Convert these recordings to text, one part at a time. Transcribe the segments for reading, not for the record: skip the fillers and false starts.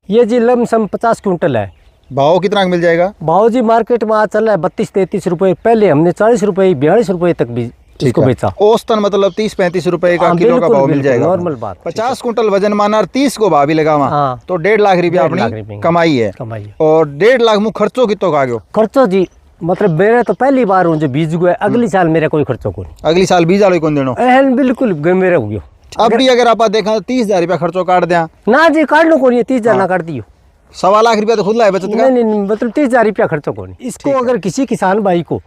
ये जी lump sum 50 quintal है। भाव कितना मिल जाएगा? भाव जी मार्केट में आज चल रहा है 32-33 रुपए। पहले हमने 40 रुपए 42 रुपए तक भी इसको बेचा। औसतन मतलब 30-35 रुपए का किलो का भाव मिल जाएगा। नॉर्मल बात। 50 कुंटल वजन माना 30 को भाव भी लगा वहाँ, तो 1.5 लाख रुपया अपनी कमाई है। और 1.5 लाख मुँह खर्चो कितो का गयो? खर्चो जी मतलब मेरे तो पहली बार हूँ जो बीज हुआ, अगली साल मेरा कोई खर्चो को नहीं। अगली साल बीज वाले कौन देनो? बिल्कुल मेरा हो गयो। अब भी अगर आप देखा 30,000 रुपया खर्चो काट दिया ना जी, काट लो कौन 30,000 ना काट दियो। 1.25 लाख रुपया तो खुद लाए बचत का? नहीं मतलब 30,000 रुपया खर्चो कौन। इसको अगर किसी किसान भाई को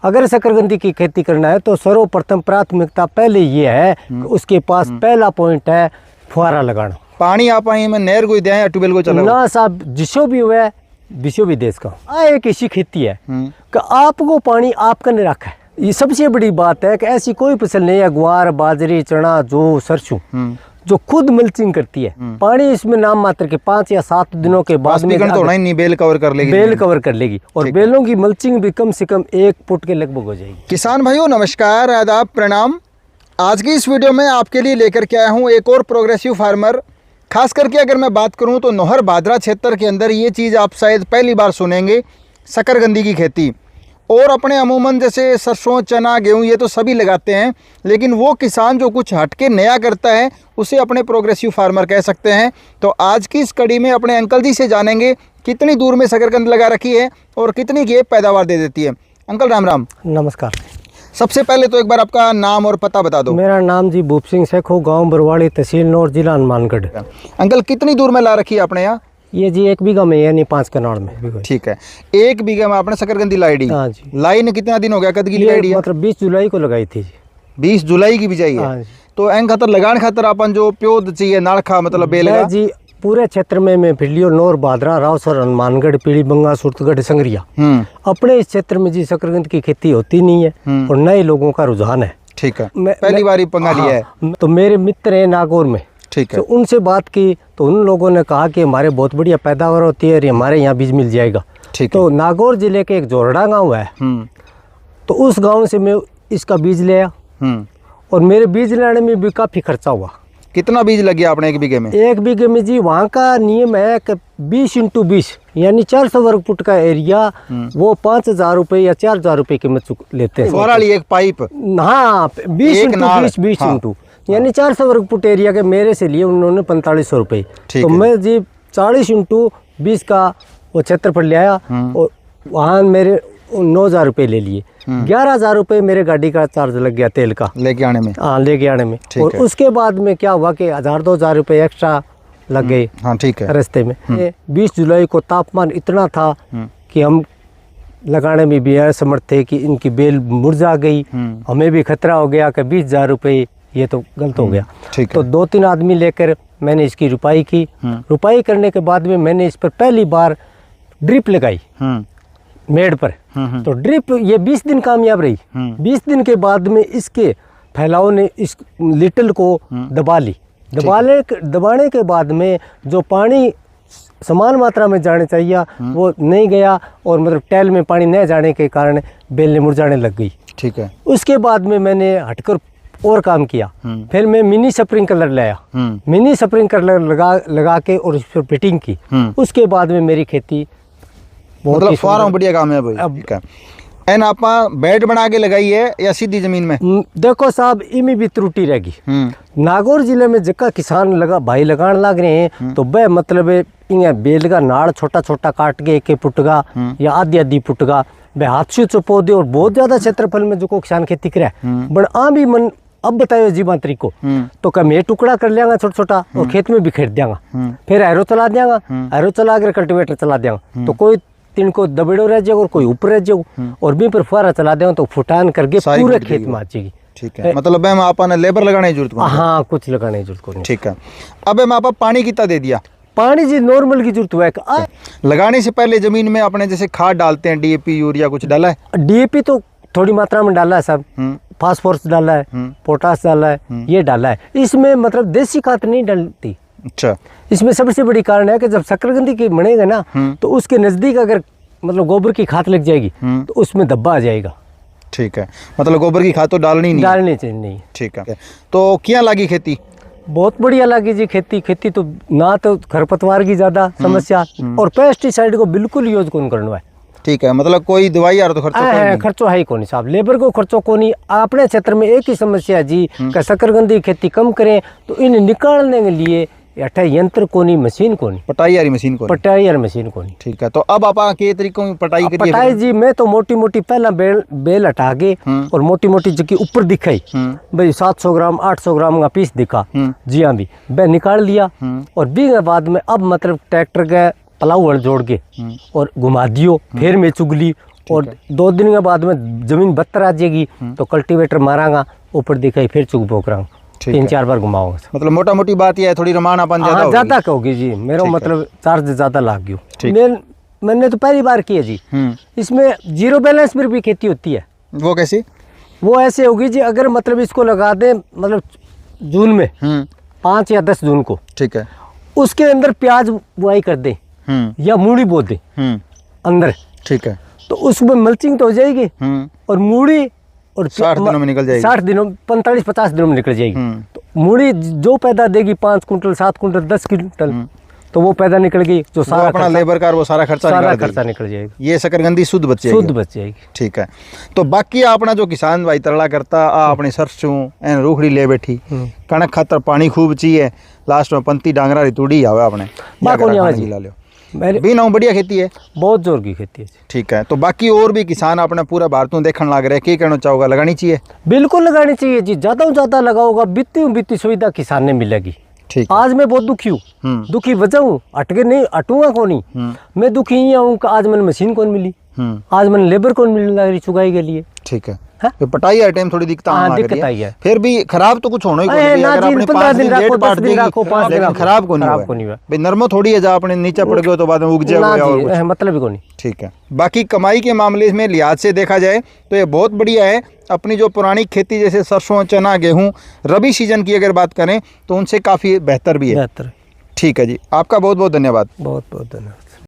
अगर शकरकंदी की खेती करना है तो सर्वप्रथम प्राथमिकता पहले ये है कि उसके पास पहला पॉइंट है फुहारा लगाना। पानी आप में नहर को दिया ट्यूबवेल को चला ना साहब, जिसो भी हुआ है विश्व भी देश का एक ऐसी खेती है कि आपको पानी आपका नहीं रखा है। ये सबसे बड़ी बात है कि ऐसी कोई फसल नहीं है, ग्वार बाजरी चना जौ सरसों जो खुद मल्चिंग करती है। पानी इसमें नाम मात्र के 5 या 7 दिनों के बाद में नहीं बेल कवर कर लेगी, और बेलों की मल्चिंग भी कम से कम 1 फुट के लगभग हो जाएगी। किसान भाइयों नमस्कार, आदाब, प्रणाम। आज की इस वीडियो में आपके लिए लेकर के आया हूँ एक और प्रोग्रेसिव फार्मर। खास करके अगर मैं बात करूँ तो नौहर बादरा क्षेत्र के अंदर ये चीज़ आप शायद पहली बार सुनेंगे, शकरकंदी की खेती। और अपने अमूमन जैसे सरसों चना गेहूं ये तो सभी लगाते हैं, लेकिन वो किसान जो कुछ हटके नया करता है उसे अपने प्रोग्रेसिव फार्मर कह सकते हैं। तो आज की इस कड़ी में अपने अंकल जी से जानेंगे कितनी दूर में शकरकंद लगा रखी है और कितनी की पैदावार दे देती है। अंकल राम राम। नमस्कार। सबसे पहले तो एक बार आपका नाम और पता बता दो। मेरा नाम जी भूप सिंह सेखो, गाँव बरवाड़ी, तहसील नौर, जिला हनुमानगढ़। अंकल कितनी दूर में ला रखी है अपने यहाँ? ये जी 1 बीघा में यानी 5 कनाल में। ठीक है, 1 बीघा में आपने शकरकंदी लाई डी। हाँ जी। लाइन कितना दिन हो गया, कद की लगाई डी? मतलब 20 जुलाई को लगाई थी। 20 जुलाई की बिजाई है। हाँ तो एंग खातर लगान खातर अपन जो प्योद चाहिए नाड़खा मतलब बेलगा जी पूरे क्षेत्र में मैं फिर नौर बादरा रावसर हनुमानगढ़ पीली बंगा सुरतगढ़ संगरिया अपने इस क्षेत्र में जी शकरकंद की खेती होती नहीं है और नए लोगों का रुझान है। ठीक है, पहली बार पंगा लिया है। तो मेरे मित्र है नागौर में, ठीक है, तो उनसे बात की तो उन लोगों ने कहा कि हमारे बहुत बढ़िया पैदावार होती है और हमारे यहाँ बीज मिल जाएगा। ठीक तो नागौर जिले के एक जोरड़ा गांव है, तो उस गांव से मैं इसका बीज ले आया और मेरे बीज लाने में भी काफ़ी खर्चा हुआ। कितना बीज लग गया आपने 1 बीघे में? 1 बीघे में जी वहाँ का नियम है कि 20 × 20 यानी 400 वर्ग फुट का एरिया वो 5,000 रुपये या 4,000 रुपये कीमत लेते हैं। वाली एक पाइप, हाँ 20 × 20 × यानी 400 वर्ग फुट एरिया के मेरे से लिए उन्होंने 4500 रुपये। तो मैं जी 40 × 20 का वो क्षेत्रफल ले आया और वहाँ मेरे 9,000 रुपये ले लिए। 11,000 रुपये मेरे गाड़ी का चार्ज लग गया तेल का लेके आने में। हाँ लेके आने में। और उसके बाद में क्या हुआ कि 1,000-2,000 रुपये एक्स्ट्रा लग गए। हाँ ठीक है। रास्ते में 20 जुलाई को तापमान इतना था कि हम लगाने में भी असमर्थ थे कि इनकी बेल मुरझा गई। हमें भी खतरा हो गया कि 20,000 रुपये ये तो गलत हो गया। तो 2-3 आदमी लेकर मैंने इसकी रुपाई की। रुपाई करने के बाद में मैंने इस पर पहली बार ड्रिप लगाई मेड़ पर। तो ड्रिप ये 20 दिन कामयाब रही। 20 दिन के बाद में इसके फैलाव ने इस लिटल को दबा ली। दबाने के बाद में जो पानी समान मात्रा में जाने चाहिए वो नहीं गया और मतलब टैल में पानी न जाने के कारण बेल ने मुरझाने लग गई। ठीक है। उसके बाद में मैंने हटकर और काम किया। फिर मैं मिनी स्प्रिंकलर लाया, मिनी स्प्रिंकलर लगा के और इस पर फिटिंग की। उसके बाद में मेरी खेती मतलब फार्म बढ़िया काम है भाई। ठीक है। एन आप बेड बना के लगाई है या सीधी जमीन में? देखो साहब इनमें भी त्रुटि रहेगी। नागौर जिले में जगह किसान लगान लग रहे हैं तो वह मतलब बेल का नाड़ छोटा छोटा काट के 1 फुट का या आधी फुट का वह हाथ से चुपो दे और बहुत ज्यादा क्षेत्रफल में जो को किसान खेती करे बट भी मन अब बताओ जीवन तरीको तो क्या मैं टुकड़ा कर लिया छोटा छोटा और खेत में बिखेर देंगा, फिर एरो चला देंगा, एरो चला कर कल्टीवेटर चला देंगा तो कोई तिनको दबेड़ो रह जाएगा और कोई ऊपर रह जाएगा और भी पर फुहारा चला देंगे तो फुटान करके पूरे खेत में आ जाएगी। ठीक है, मतलब मैं आपने लेबर लगाने की जरूरत नहीं? हाँ कुछ लगाने की जरूरत नहीं। ठीक है। अब मैं आप पानी कितना दे दिया? पानी जी नॉर्मल की जरूरत है। लगाने से पहले जमीन में आपने जैसे खाद डालते हैं DAP यूरिया कुछ डाला है? DAP तो थोड़ी मात्रा में डाला है सब, फास्फोरस डाला है, पोटास डाला है, ये डाला है। इसमें मतलब देसी खाद नहीं डालती। अच्छा। इसमें सबसे बड़ी कारण है कि जब शकरकंदी की बनेगा ना तो उसके नजदीक अगर मतलब गोबर की खाद लग जाएगी तो उसमें धब्बा आ जाएगा। ठीक है, मतलब गोबर की खाद तो डालनी चाहिए नहीं। नहीं। ठीक है। तो क्या लगी खेती? बहुत बढ़िया लगी जी खेती। खेती तो ना तो खरपतवार की ज्यादा समस्या और पेस्टिसाइड को बिल्कुल यूज कौन करना है। ठीक है, मतलब कोई दवाई यार तो खर्चा कोई नहीं। खर्चो है ही कौन साहब, लेबर को खर्चो को नहीं। अपने क्षेत्र में एक ही समस्या है जी कि शकरकंदी खेती कम करें तो इन निकालने के लिए अठा यंत्र को नहीं, मशीन को नहीं, पटाई वाली मशीन को नहीं। पटाई और मशीन को नहीं। ठीक है, तो अब आप के तरीकों की पटाई करिए? पटाई जी मैं तो मोटी मोटी पहला बेल हटा के और मोटी मोटी जबकि ऊपर दिखाई भाई 700 ग्राम 800 ग्राम का पीस दिखा जी हाँ भी वह निकाल लिया और बीघे बाद में अब मतलब ट्रैक्टर के पलाऊ जोड़ के और घुमा दियो, फिर मैं चुगली और 2 दिन के बाद में जमीन बत्तर आ जाएगी तो कल्टीवेटर मारांगा, ऊपर दिखाई फिर चुग पोकरांगा, 3-4 बार घुमाऊंगा। मतलब मोटा मोटी बात यह है थोड़ी रमानापन ज्यादा कहोगी जी, मेरा मतलब चार्ज ज्यादा लाग गयो। मैंने तो पहली बार किया जी। इसमें जीरो बैलेंस पर भी खेती होती है। वो कैसी? वो ऐसे होगी जी, अगर मतलब इसको लगा दें मतलब जून में 5 या 10 जून को, ठीक है, उसके अंदर प्याज बुआई कर दें या मूली बो दें अंदर, ठीक है, तो उसमें मल्चिंग तो हो जाएगी और मूली और 60 दिनों में निकल जाएगी। 60 दिनों 45-50 दिनों में निकल जाएगी। तो मूली जो पैदा देगी 5 कुंटल 7 कुंटल 10 कुंटल तो वो पैदा निकल गई, जो सारा अपना लेबर का वो सारा खर्चा निकल जाएगा। ये शकरकंदी शुद्ध बच जाएगी। ठीक है, तो बाकी अपना जो किसान भाई तरला करता अपनी सरसों एन रूखड़ी ले बैठी कणक खातर पानी खूब चाहिए, लास्ट में पंती डांगरा री तूड़ी आवे अपने ला लो भी ना, बढ़िया खेती है, बहुत जोर की खेती है। ठीक है, तो बाकी और भी किसान अपने पूरा भारत में देखने लग रहे हैं, क्या कहना चाहोगा? लगानी चाहिए? बिल्कुल लगानी चाहिए जी, ज्यादा से ज्यादा लगाओगा बीती सुविधा किसान ने मिलेगी। ठीक, आज मैं बहुत दुखी हूँ, दुखी वजह हूँ, अटके नहीं अटूंगा कौन नहीं, मैं दुखी ही हूँ कि आज मैंने मशीन कौन मिली, आज मैंने लेबर कौन मिलने लग रही चुगाई के लिए। ठीक है, तो पटाई हर टाइम थोड़ी दिक्कत आई है, फिर भी खराब तो कुछ होना ही कोनी, अगर आपने 5 दिन लेट पाट दी लेकिन खराब को नहीं हुआ भाई, नरमो थोड़ी है, जहाँ अपने नीचे पड़ गए तो बाद में उग जाएगा, मतलब ही कोनी। ठीक है, बाकी कमाई के मामले में लिहाज से देखा जाए तो ये बहुत बढ़िया है। अपनी जो पुरानी खेती जैसे सरसों चना गेहूँ रबी सीजन की अगर बात करें तो उनसे काफ़ी बेहतर भी है। ठीक है जी, आपका बहुत बहुत धन्यवाद। बहुत बहुत धन्यवाद।